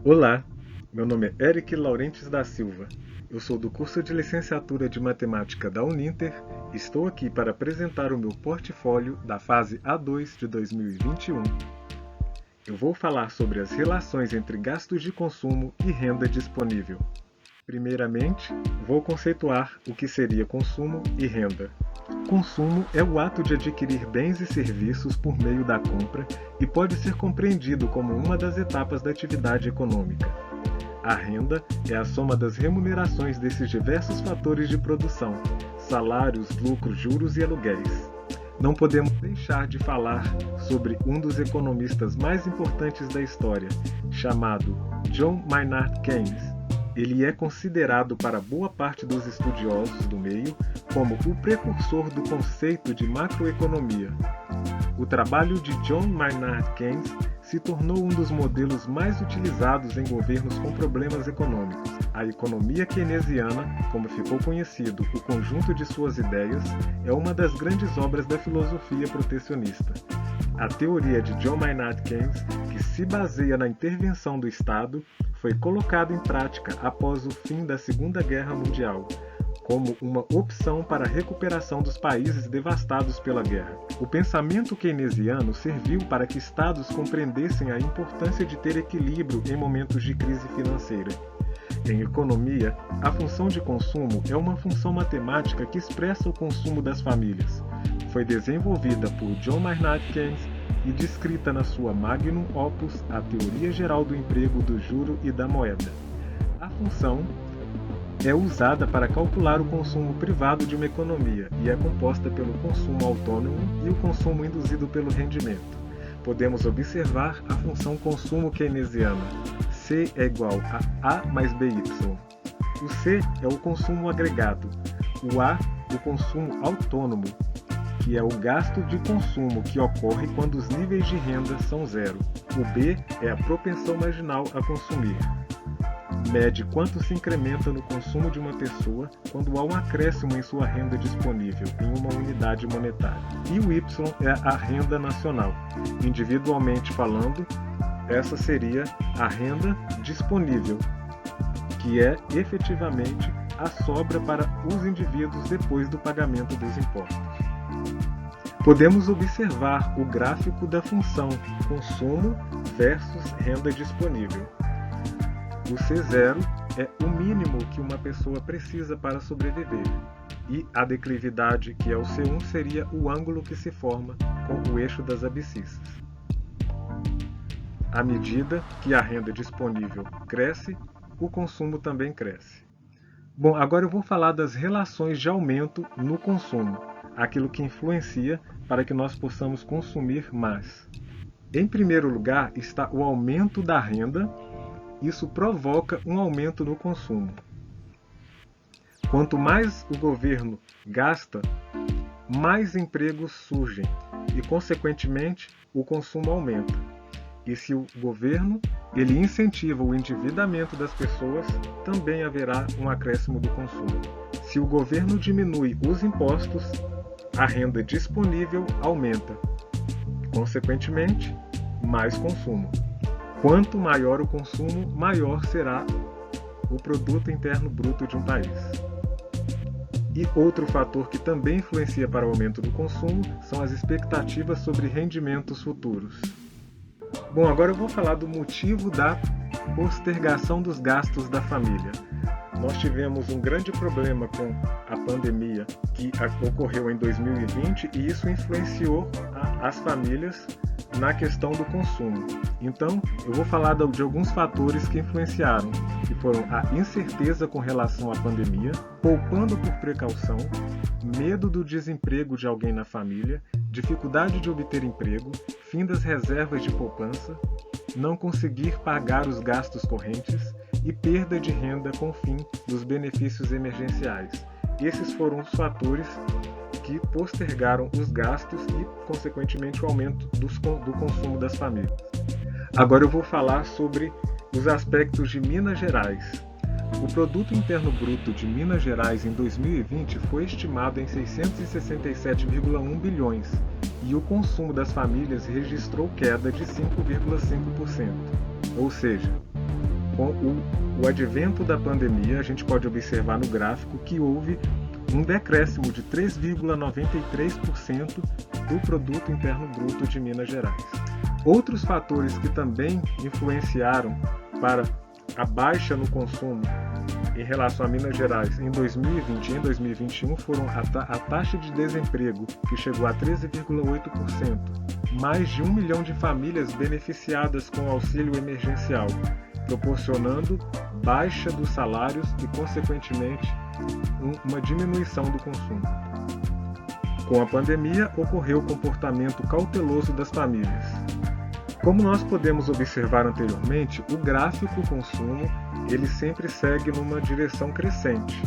Olá, meu nome é Eric Laurentes da Silva. Eu sou do curso de Licenciatura de Matemática da Uninter e estou aqui para apresentar o meu portfólio da fase A2 de 2021. Eu vou falar sobre as relações entre gastos de consumo e renda disponível. Primeiramente, vou conceituar o que seria consumo e renda. Consumo é o ato de adquirir bens e serviços por meio da compra e pode ser compreendido como uma das etapas da atividade econômica. A renda é a soma das remunerações desses diversos fatores de produção: salários, lucros, juros e aluguéis. Não podemos deixar de falar sobre um dos economistas mais importantes da história, chamado John Maynard Keynes. Ele é considerado para boa parte dos estudiosos do meio como o precursor do conceito de macroeconomia. O trabalho de John Maynard Keynes se tornou um dos modelos mais utilizados em governos com problemas econômicos. A economia keynesiana, como ficou conhecido o conjunto de suas ideias, é uma das grandes obras da filosofia protecionista. A teoria de John Maynard Keynes, que se baseia na intervenção do Estado, foi colocada em prática após o fim da Segunda Guerra Mundial, como uma opção para a recuperação dos países devastados pela guerra. O pensamento keynesiano serviu para que estados compreendessem a importância de ter equilíbrio em momentos de crise financeira. Em economia, a função de consumo é uma função matemática que expressa o consumo das famílias. Foi desenvolvida por John Maynard Keynes e descrita na sua magnum opus, A Teoria Geral do Emprego, do Juro e da Moeda. A função é usada para calcular o consumo privado de uma economia e é composta pelo consumo autônomo e o consumo induzido pelo rendimento. Podemos observar a função consumo keynesiana. C é igual a A mais BY. O C é o consumo agregado. O A, o consumo autônomo, que é o gasto de consumo que ocorre quando os níveis de renda são zero. O B é a propensão marginal a consumir. Mede quanto se incrementa no consumo de uma pessoa quando há um acréscimo em sua renda disponível em uma unidade monetária. E o Y é a renda nacional. Individualmente falando, essa seria a renda disponível, que é efetivamente a sobra para os indivíduos depois do pagamento dos impostos. Podemos observar o gráfico da função consumo versus renda disponível. O C0 é o mínimo que uma pessoa precisa para sobreviver, e a declividade, que é o C1, seria o ângulo que se forma com o eixo das abscissas. À medida que a renda disponível cresce, o consumo também cresce. Bom, agora eu vou falar das relações de aumento no consumo, aquilo que influencia para que nós possamos consumir mais. Em primeiro lugar está o aumento da renda. Isso provoca um aumento no consumo. Quanto mais o governo gasta, mais empregos surgem e, consequentemente, o consumo aumenta. E se o governo ele incentiva o endividamento das pessoas, também haverá um acréscimo do consumo. Se o governo diminui os impostos, a renda disponível aumenta. Consequentemente, mais consumo. Quanto maior o consumo, maior será o produto interno bruto de um país. E outro fator que também influencia para o aumento do consumo são as expectativas sobre rendimentos futuros. Bom, agora eu vou falar do motivo da postergação dos gastos da família. Nós tivemos um grande problema com a pandemia que ocorreu em 2020 e isso influenciou as famílias na questão do consumo. Então, eu vou falar de alguns fatores que influenciaram, que foram a incerteza com relação à pandemia, poupando por precaução, medo do desemprego de alguém na família, dificuldade de obter emprego, fim das reservas de poupança, não conseguir pagar os gastos correntes e perda de renda com o fim dos benefícios emergenciais. Esses foram os fatores que postergaram os gastos e, consequentemente, o aumento do consumo das famílias. Agora eu vou falar sobre os aspectos de Minas Gerais. O Produto Interno Bruto de Minas Gerais em 2020 foi estimado em 667,1 bilhões e o consumo das famílias registrou queda de 5,5%. Ou seja, com o advento da pandemia, a gente pode observar no gráfico que houve um decréscimo de 3,93% do Produto Interno Bruto de Minas Gerais. Outros fatores que também influenciaram para a baixa no consumo em relação a Minas Gerais em 2020 e em 2021 foram a taxa de desemprego, que chegou a 13,8%, mais de 1 milhão de famílias beneficiadas com o auxílio emergencial, proporcionando baixa dos salários e, consequentemente, uma diminuição do consumo. Com a pandemia, ocorreu o comportamento cauteloso das famílias. Como nós podemos observar anteriormente, o gráfico consumo ele sempre segue numa direção crescente.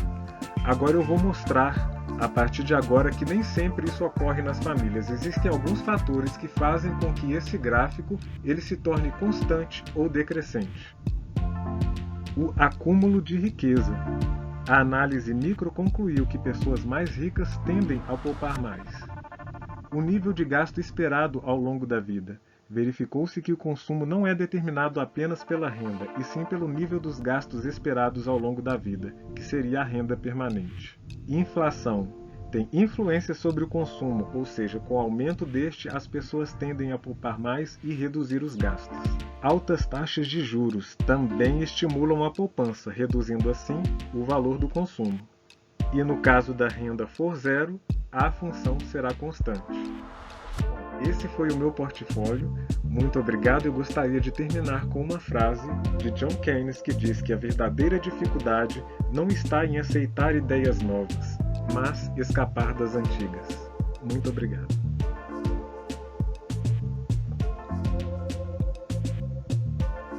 Agora eu vou mostrar, a partir de agora, que nem sempre isso ocorre nas famílias. Existem alguns fatores que fazem com que esse gráfico ele se torne constante ou decrescente. O acúmulo de riqueza. A análise micro concluiu que pessoas mais ricas tendem a poupar mais. O nível de gasto esperado ao longo da vida. Verificou-se que o consumo não é determinado apenas pela renda, e sim pelo nível dos gastos esperados ao longo da vida, que seria a renda permanente. Inflação. Tem influência sobre o consumo, ou seja, com o aumento deste, as pessoas tendem a poupar mais e reduzir os gastos. Altas taxas de juros também estimulam a poupança, reduzindo assim o valor do consumo. E no caso da renda for zero, a função será constante. Esse foi o meu portfólio. Muito obrigado. Eu gostaria de terminar com uma frase de John Keynes que diz que a verdadeira dificuldade não está em aceitar ideias novas, mas escapar das antigas. Muito obrigado.